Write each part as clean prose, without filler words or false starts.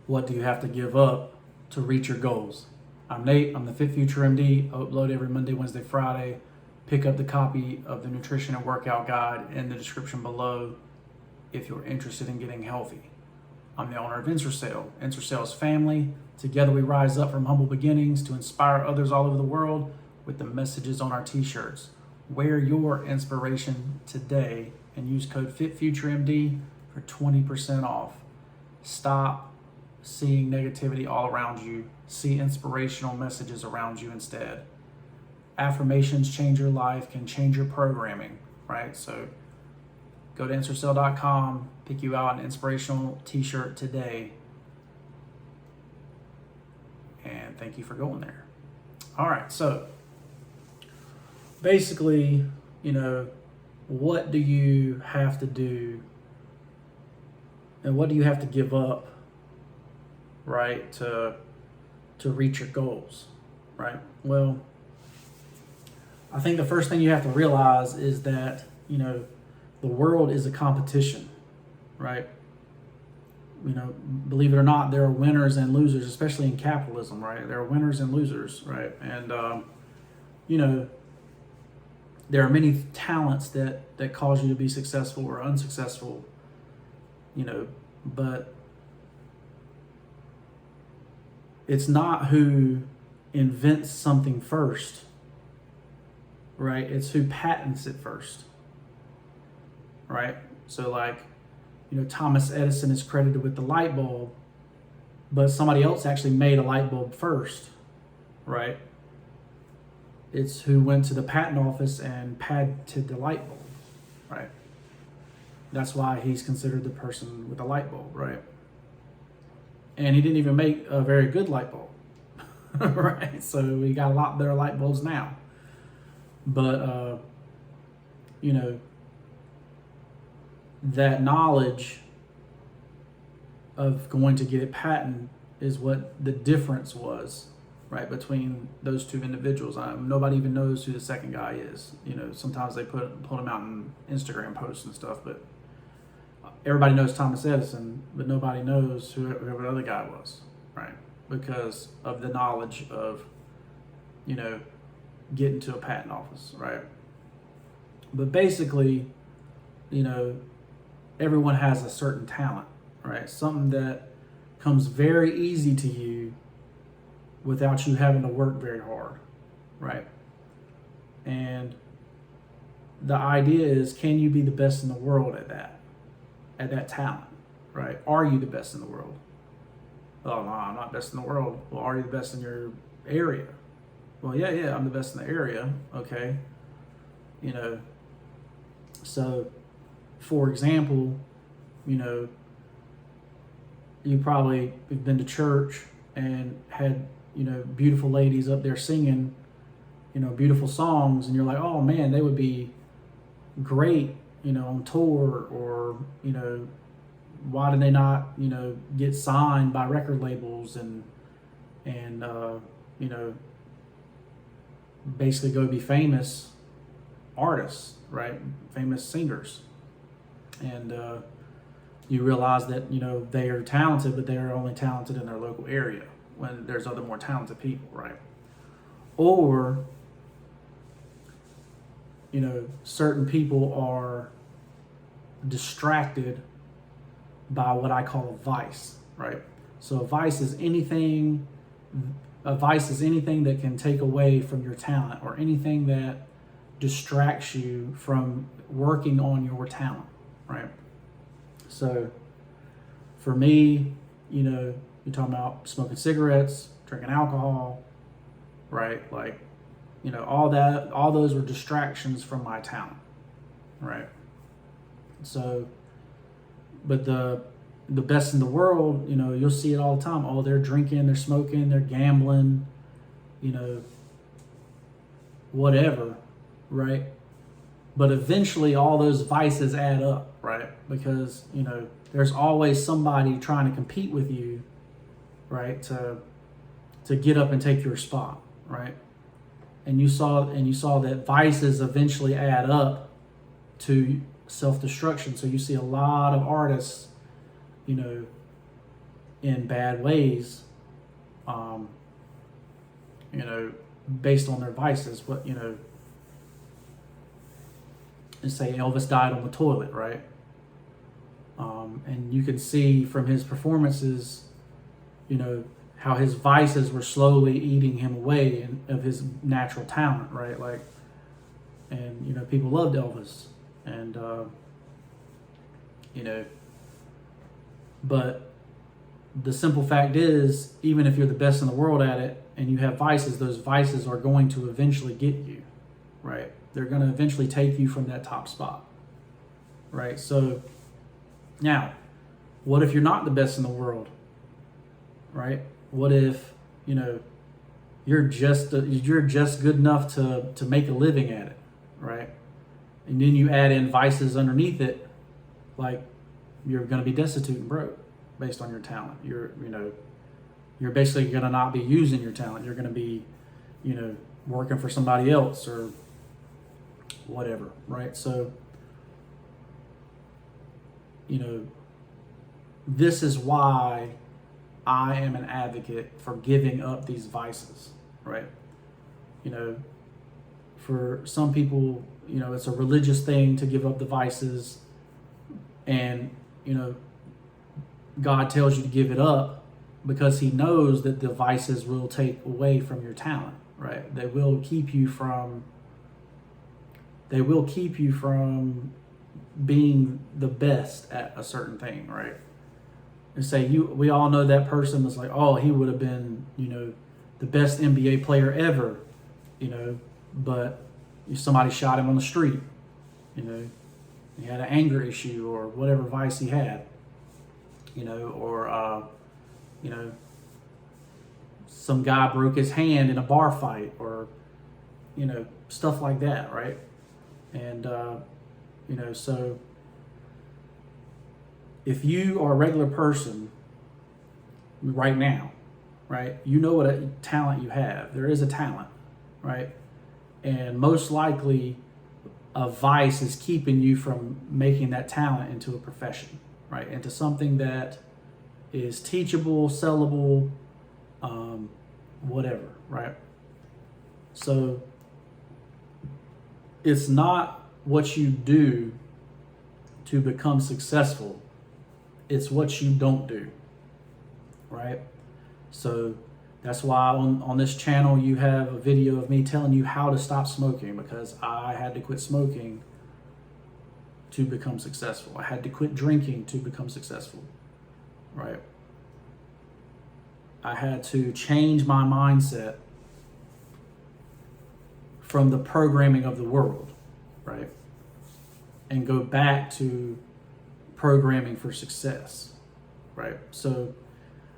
What do you have to give up to reach your goals? I'm Nate. I'm the FitFutureMD. I upload every Monday, Wednesday, Friday. Pick up the copy of the nutrition and workout guide in the description below if you're interested in getting healthy. I'm the owner of Ensorsale. Ensorsale's family. Together we rise up from humble beginnings to inspire others all over the world with the messages on our t-shirts. Wear your inspiration today and use code FitFutureMD for 20% off. Stop seeing negativity all around you. See inspirational messages around you instead. Affirmations change your life, can change your programming, right? So go to Ensorsale.com, pick you out an inspirational t-shirt today. And thank you for going there. All right, so basically, what do you have to do and what do you have to give up, right, to reach your goals, right? Well, I think the first thing you have to realize is that, the world is a competition, right? Believe it or not, there are winners and losers, especially in capitalism, right? There are winners and losers, right? And, there are many talents that cause you to be successful or unsuccessful, but it's not who invents something first, right? It's who patents it first, right? So Thomas Edison is credited with the light bulb, but somebody else actually made a light bulb first, right? It's who went to the patent office and patented the light bulb, right? That's why he's considered the person with the light bulb, right? And he didn't even make a very good light bulb, right? So we got a lot better light bulbs now. But, that knowledge of going to get it patented is what the difference was, right, between those two individuals. Nobody even knows who the second guy is. Sometimes they put him out in Instagram posts and stuff, but everybody knows Thomas Edison, but nobody knows whoever the other guy was, right? Because of the knowledge of, getting to a patent office, right? But basically, everyone has a certain talent, right? Something that comes very easy to you without you having to work very hard, right? And the idea is, can you be the best in the world at that talent, right? Are you the best in the world? Oh, no, I'm not best in the world. Well, are you the best in your area? Well, yeah, I'm the best in the area. Okay. So for example, you probably have been to church and had, beautiful ladies up there singing, beautiful songs, and you're like, oh man, they would be great, on tour, or, why did they not, get signed by record labels and basically go be famous artists, right? Famous singers. And you realize that, they are talented, but they are only talented in their local area when there's other more talented people, right? Or, certain people are distracted by what I call a vice, right? So a vice is anything that can take away from your talent, or anything that distracts you from working on your talent, right? So for me, you're talking about smoking cigarettes, drinking alcohol, right? All those were distractions from my talent, right? So, but the best in the world, you'll see it all the time. Oh, they're drinking, they're smoking, they're gambling, whatever, right? But eventually all those vices add up, right? Because, there's always somebody trying to compete with you, right? To get up and take your spot, right? And you saw that vices eventually add up to self-destruction. So you see a lot of artists, in bad ways, based on their vices. But, and say Elvis died on the toilet, right? And you can see from his performances, how his vices were slowly eating him away of his natural talent, right? Like, and, people loved Elvis, and, but the simple fact is, even if you're the best in the world at it and you have vices, those vices are going to eventually get you, right? They're going to eventually take you from that top spot, right? So now, what if you're not the best in the world, right? What if, you're just good enough to make a living at it, right? And then you add in vices underneath it, like you're going to be destitute and broke based on your talent. You're basically going to not be using your talent. You're going to be, working for somebody else or whatever, right? So, this is why I am an advocate for giving up these vices, right? For some people, it's a religious thing to give up the vices, and, God tells you to give it up because he knows that the vices will take away from your talent, right? They will keep you from being the best at a certain thing, right? And say we all know that person was like, oh, he would have been, the best NBA player ever, but somebody shot him on the street, he had an anger issue or whatever vice he had, or some guy broke his hand in a bar fight, or, stuff like that, right? And, so if you are a regular person right now, right, what a talent you have. There is a talent, right? And most likely a vice is keeping you from making that talent into a profession, right? Into something that is teachable, sellable, whatever, right? So it's not what you do to become successful. It's what you don't do, right? So that's why on this channel you have a video of me telling you how to stop smoking, because I had to quit smoking to become successful. I had to quit drinking to become successful, right? I had to change my mindset from the programming of the world, right? And go back to programming for success, right? So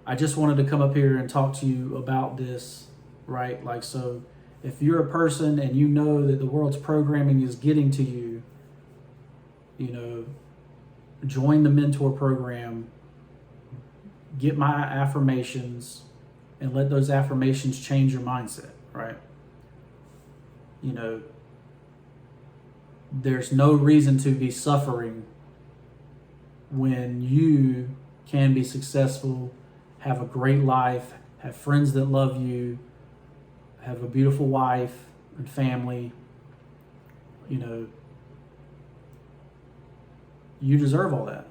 I just wanted to come up here and talk to you about this, right? Like, so if you're a person and you know that the world's programming is getting to you, join the mentor program, get my affirmations, and let those affirmations change your mindset, right? There's no reason to be suffering when you can be successful, have a great life, have friends that love you, have a beautiful wife and family. You deserve all that,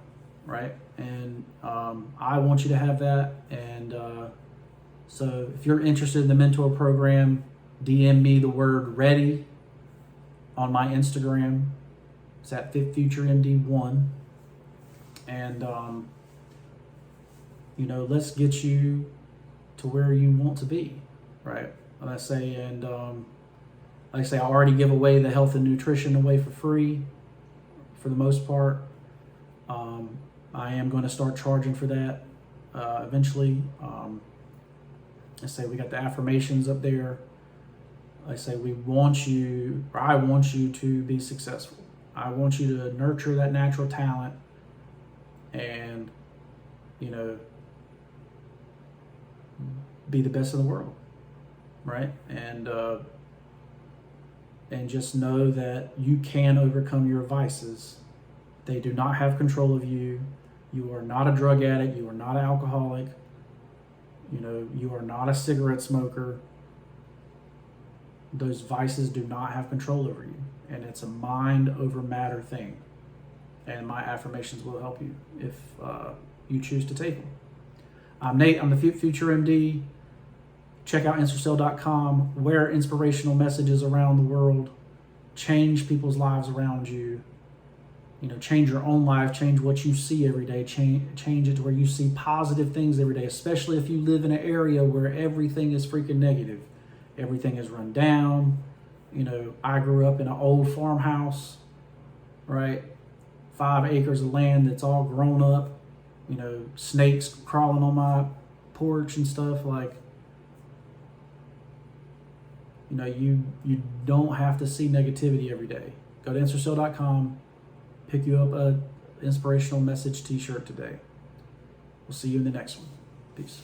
right? And I want you to have that. And so if you're interested in the mentor program, DM me the word ready on my Instagram. It's at FitFutureMD1. And, let's get you to where you want to be, right? Like I say, I already give away the health and nutrition away for free for the most part. I am going to start charging for that eventually. I say we got the affirmations up there. I say I want you to be successful. I want you to nurture that natural talent and, be the best in the world, right? And just know that you can overcome your vices. They do not have control of you. You are not a drug addict. You are not an alcoholic. You know, you are not a cigarette smoker. Those vices do not have control over you. And it's a mind over matter thing. And my affirmations will help you if you choose to take them. I'm Nate. I'm the FitFutureMD. Check out Ensorsale.com. Wear inspirational messages around the world. Change people's lives around you. You know, change your own life. Change what you see every day. Change it to where you see positive things every day, especially if you live in an area where everything is freaking negative. Everything is run down. You know, I grew up in an old farmhouse, right? 5 acres of land that's all grown up. You know, snakes crawling on my porch and stuff. Like, you know, you don't have to see negativity every day. Go to Ensorsale.com, pick you up a inspirational message t-shirt today. We'll see you in the next one. Peace.